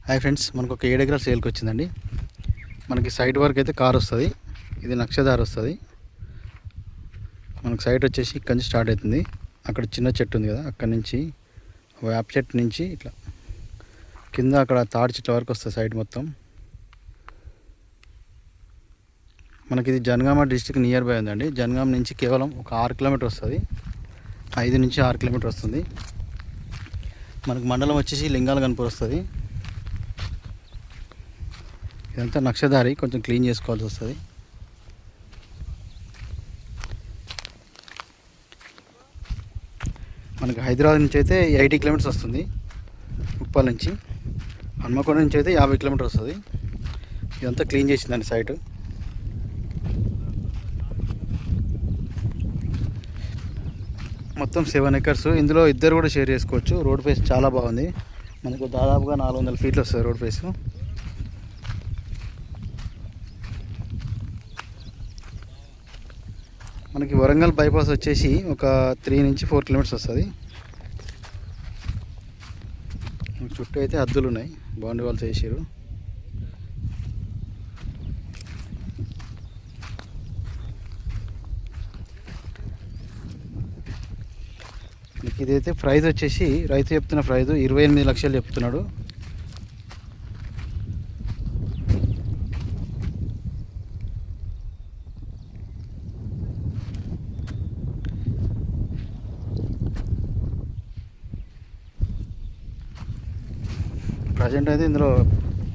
Hi friends, మనకు ఒక 7 ఎకరాల సేల్కి వచ్చిందండి. మనకి సైట్ వరకు అయితే కార్ వస్తుంది. ఇది నక్షదార్ వస్తుంది. మనకు సైట్ వచ్చేసి ఇక్కడ నుంచి స్టార్ట్ అవుతుంది. అక్కడ చిన్న చెట్టు ఉంది కదా, అక్కడ నుంచి వేప చెట్టు నుంచి ఇట్లా కింద అక్కడ తాడి చెట్ల వరకు వస్తుంది సైట్ మొత్తం. మనకి ఇది జనగామ డిస్టిక్ నియర్ బై ఉందండి. జనగామ నుంచి కేవలం ఒక 6 కిలోమీటర్ వస్తుంది. 5 నుంచి 6 కిలోమీటర్ వస్తుంది. మనకు మండలం వచ్చేసి లింగాల గన్పూర్ వస్తుంది. ఇదంతా నక్షదారి, కొంచెం క్లీన్ చేసుకోవాల్సి వస్తుంది. మనకి హైదరాబాద్ నుంచి అయితే 80 కిలోమీటర్స్ వస్తుంది. ఉప్పల్ నుంచి. హన్మకొండ నుంచి అయితే 50 కిలోమీటర్ వస్తుంది. ఇదంతా క్లీన్ చేసిందండి సైట్. మొత్తం 7 ఎకర్స్. ఇందులో ఇద్దరు కూడా షేర్ చేసుకోవచ్చు. రోడ్ ఫేస్ చాలా బాగుంది. మనకు దాదాపుగా 400 ఫీట్లు వస్తుంది రోడ్ ఫేస్. మనకి వరంగల్ బైపాస్ వచ్చేసి ఒక 3 నుంచి 4 కిలోమీటర్స్ వస్తుంది. చుట్టూ అయితే హద్దులు ఉన్నాయి, బౌండరీ వాల్స్ వేసారు. మనకి ఇదైతే ప్రైస్ వచ్చేసి రైతు చెప్తున్న ప్రైస్ 28 లక్షలు చెప్తున్నాడు. ప్రజెంట్ అయితే ఇందులో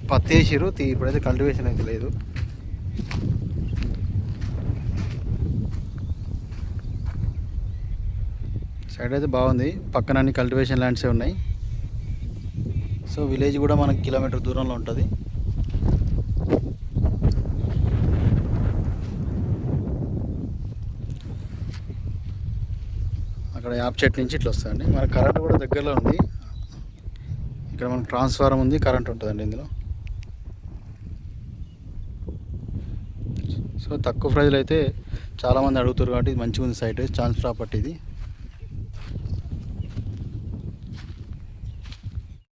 పత్తి వేసారు. ఇప్పుడైతే కల్టివేషన్ అయితే లేదు. సైడ్ అయితే బాగుంది. పక్కన అన్ని కల్టివేషన్ ల్యాండ్సే ఉన్నాయి. సో విలేజ్ కూడా మనకి కిలోమీటర్ దూరంలో ఉంటుంది. అక్కడ యాప్ చెట్టు నుంచి ఇట్లా వస్తుందండి. మన కరెంట్ కూడా దగ్గరలో ఉంది. ఇక్కడ మనకు ట్రాన్స్ఫార్మర్ ఉంది, కరెంట్ ఉంటుందండి ఇందులో. సో తక్కువ ప్రైజ్లో అయితే చాలామంది అడుగుతారు కాబట్టి ఇది మంచిగా ఉంది సైట్. ఛాన్స్ ప్రాపర్టీ ఇది.